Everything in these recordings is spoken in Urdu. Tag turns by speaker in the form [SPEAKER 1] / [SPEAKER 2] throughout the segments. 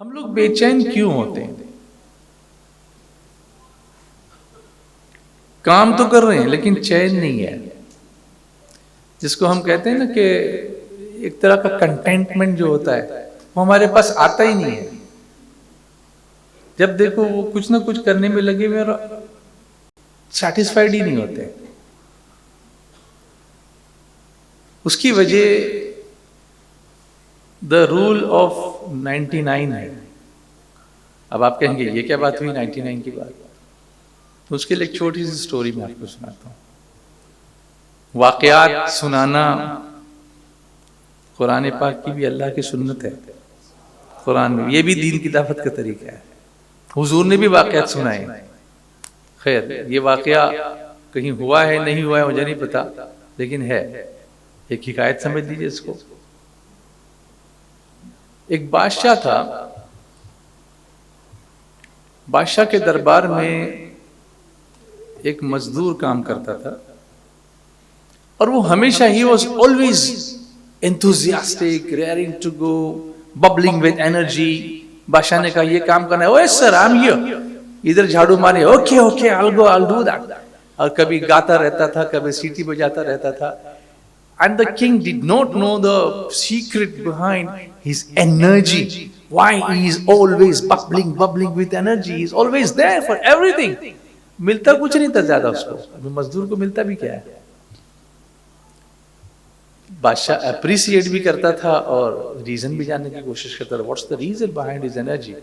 [SPEAKER 1] ہم لوگ بے چین کیوں ہوتے ہیں؟ کام تو کر رہے ہیں لیکن چین نہیں ہے، جس کو ہم کہتے ہیں نا کہ ایک طرح کا کنٹینٹمنٹ جو ہوتا ہے وہ ہمارے پاس آتا ہی نہیں ہے۔ جب دیکھو وہ کچھ نہ کچھ کرنے میں لگے ہوئے اور سیٹسفائیڈ ہی نہیں ہوتے۔ اس کی وجہ دا رول آف 99 ہے۔ اب آپ کہیں گے یہ کیا بات ہوئی 99 کی بات؟ تو اس کے لیے ایک چھوٹی سی سٹوری میں آپ کو سناتا ہوں۔ واقعات سنانا قرآن پاک کی بھی اللہ کی سنت ہے، قرآن میں یہ بھی دین کی دعوت کا طریقہ ہے۔ حضور نے بھی واقعات سنائے۔ خیر یہ واقعہ کہیں ہوا ہے نہیں ہوا ہے مجھے نہیں پتا، لیکن ہے ایک حکایت سمجھ لیجیے اس کو۔ ایک بادشاہ تھا، بادشاہ کے دربار میں ایک مزدور کام کرتا تھا، اور وہ ہمیشہ he was always enthusiastic, raring to go, bubbling with energy۔ بادشاہ نے کہا یہ کام کرنا ہے، اوے سر I'm here، ادھر جھاڑو مارے، okay okay I'll do that۔ اور کبھی گاتا رہتا تھا، کبھی سیٹی بجاتا رہتا تھا۔ And the king did not know the secret behind his energy, why he is always bubbling with energy, he is always there for everything۔ ملتا کچھ نہیں تھا زیادہ اس کو، مزدور کو ملتا بھی کیا ہے۔ بادشاہ اپریسیٹ بھی کرتا تھا اور ریزن بھی جاننے کی کوشش کرتا تھا۔ What's the reason behind his energy?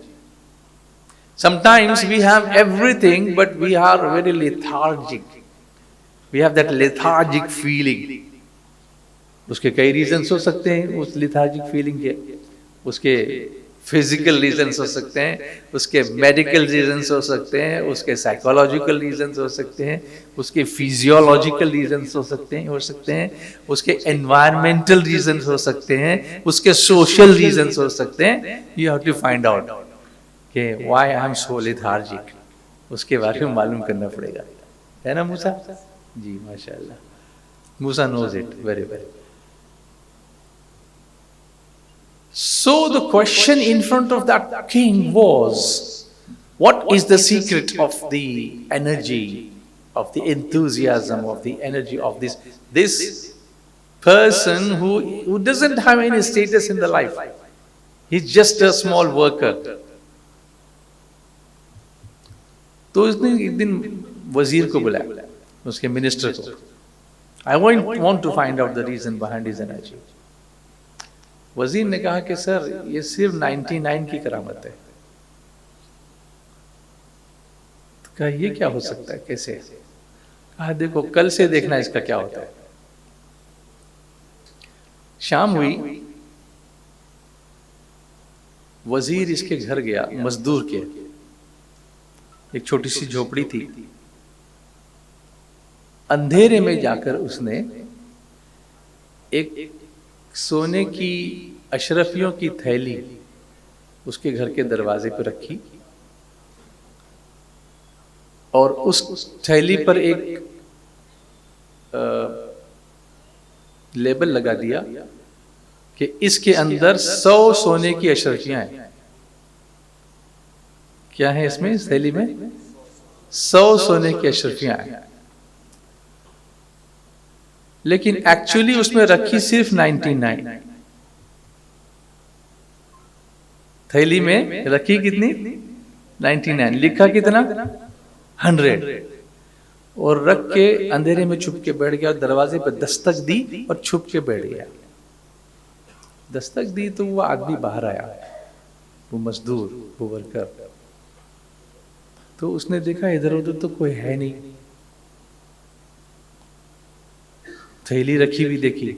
[SPEAKER 1] Sometimes we have everything but we are very lethargic، we have that lethargic feeling۔ اس کے کئی ریزنس ہو سکتے ہیں اس لیتھارجک فیلنگ کے، اس کے فزیکل ریزنس ہو سکتے ہیں، اس کے میڈیکل ریزنس ہو سکتے ہیں، اس کے سائیکولوجیکل ریزنس ہو سکتے ہیں، اس کے فیزیولوجیکل ریزنس ہو سکتے ہیں، اس کے انوائرمنٹل ریزنس ہو سکتے ہیں، اس کے سوشل ریزنس ہو سکتے ہیں۔ You have to find out کہ why I am so lethargic, اس کے بارے میں معلوم کرنا پڑے گا، ہے نا موسیٰ؟ جی ماشاء اللہ، موسیٰ knows it very well۔ So the question in front of that king was, what is the secret of the energy, of the enthusiasm, of the energy of this person who doesn't have any status in the life? He's just a small worker۔ تو اس نے ایک دن وزیر کو بلایا، اس کے منسٹر کو۔ I want to find out the reason behind his energy۔ وزیر نے کہا کہ سر یہ صرف 99 کی کرامت ہے۔ تو کہا یہ کیا ہو سکتا ہے، کیسے؟ کہا دیکھو کل سے دیکھنا اس کا کیا ہوتا ہے۔ شام ہوئی، وزیر اس کے گھر گیا، مزدور کے، ایک چھوٹی سی جھوپڑی تھی۔ اندھیرے میں جا کر اس نے ایک سونے کی اشرفیوں کی تھیلی اس کے گھر کے دروازے پہ رکھی، اور اس تھیلی پر ایک لیبل لگا دیا کہ اس کے اندر 100 سونے کی اشرفیاں ہیں۔ کیا ہے اس میں، اس تھیلی میں 100 سونے کی اشرفیاں ہیں، لیکن ایکچولی اس میں رکھی صرف 99۔ تھیلی میں رکھی کتنی، 99، لکھا کتنا، 100۔ اور رکھ کے اندھیرے میں چھپ کے بیٹھ گیا، دروازے پہ دستک دی اور چھپ کے بیٹھ گیا۔ دستک دی تو وہ آدمی باہر آیا، وہ مزدور، وہ ورکر۔ تو اس نے دیکھا ادھر ادھر تو کوئی ہے نہیں، تھیلی رکھی ہوئی دیکھی،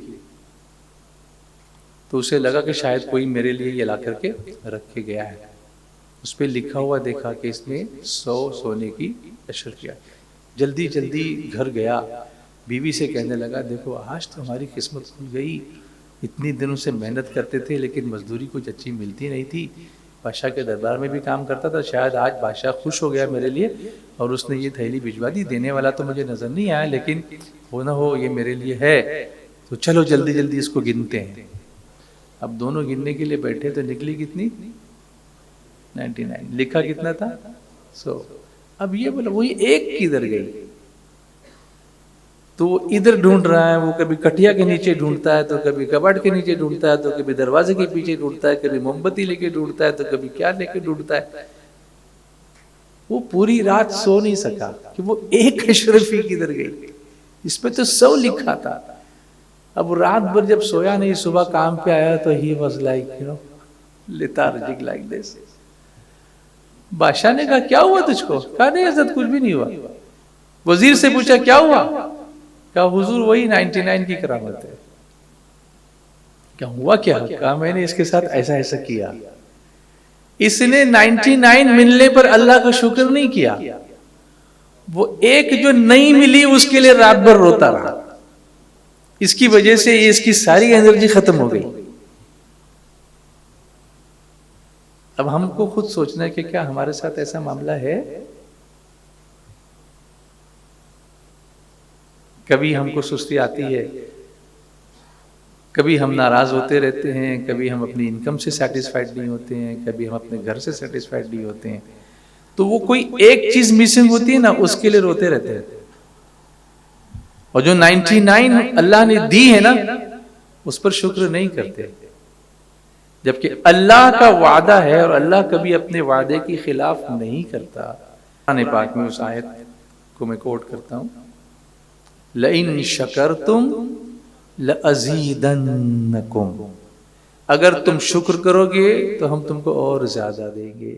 [SPEAKER 1] تو اسے لگا کہ شاید کوئی میرے لیے یہ لا کر کے رکھ کے گیا ہے۔ اس پہ لکھا ہوا دیکھا کہ اس میں 100 سونے کی اشرفیاں۔ جلدی جلدی گھر گیا، بیوی سے کہنے لگا دیکھو آج تو ہماری قسمت کھل گئی، اتنی دنوں سے محنت کرتے تھے لیکن مزدوری کچھ اچھی ملتی نہیں تھی، بادشاہ کے دربار میں بھی کام کرتا تھا، شاید آج بادشاہ خوش ہو گیا میرے لیے اور اس نے یہ تھیلی بھجوا دی۔ دینے والا تو مجھے نظر نہیں آیا، لیکن ہو نہ ہو یہ میرے لیے ہے، تو چلو جلدی جلدی اس کو گنتے ہیں۔ اب دونوں گننے کے لیے بیٹھے تو نکلی کتنی، 99 لکھا کتنا تھا 100. اب یہ بولا وہی ایک کدھر گئی؟ تو وہ ادھر ڈھونڈ رہا ہے، وہ کبھی کٹیا کے نیچے ڈھونڈتا ہے، تو کبھی کباڑ کے نیچے ڈھونڈتا ہے، تو کبھی دروازے کے پیچھے ڈھونڈتا ہے، کبھی موم بتی لے کے ڈھونڈتا ہے، تو کبھی کیا لے کے ڈھونڈتا ہے. وہ پوری رات سو نہیں سکا کہ وہ ایک اشرفی کدھر گئی. اس پہ تو 100 لکھا تھا. اب رات بھر جب سویا نہیں، صبح کام پہ آیا تو he was like lethargic like this. بادشاہ نے کہا کیا ہوا تجھ کو؟ کہا نہیں حضرت کچھ بھی نہیں ہوا. وزیر سے پوچھا کیا ہوا؟ کہا حضور وہی 99 کی کرامت ہے. کیا ہوا کیا؟ کہا میں نے اس کے ساتھ ایسا ایسا کیا. اس نے 99 ملنے پر اللہ کا شکر نہیں کیا، وہ ایک جو نہیں ملی اس کے لیے رات بھر روتا رہا. اس کی وجہ سے اس کی ساری انرجی ختم ہو گئی. اب ہم کو خود سوچنا ہے کہ کیا ہمارے ساتھ ایسا معاملہ ہے؟ کبھی ہم کو سستی آتی ہے، کبھی ہم ناراض ہوتے رہتے ہیں، کبھی ہم اپنی انکم سے سیٹسفائیڈ نہیں ہوتے ہیں، کبھی ہم اپنے گھر سے سیٹسفائیڈ نہیں ہوتے ہیں. تو وہ کوئی ایک چیز مسنگ ہوتی ہے نا، اس کے لیے روتے رہتے ہیں. اور جو 99 اللہ نے دی ہے نا، اس پر شکر نہیں کرتے. جبکہ اللہ کا وعدہ ہے اور اللہ کبھی اپنے وعدے کی خلاف نہیں کرتا. قرآن پاک میں اس آیت کو میں کوٹ کرتا ہوں، لَإِن شَكَرْتُمْ لَأَزِيدَنَّكُمْ، اگر تم شکر کرو گے تو ہم تم کو اور زیادہ دیں گے.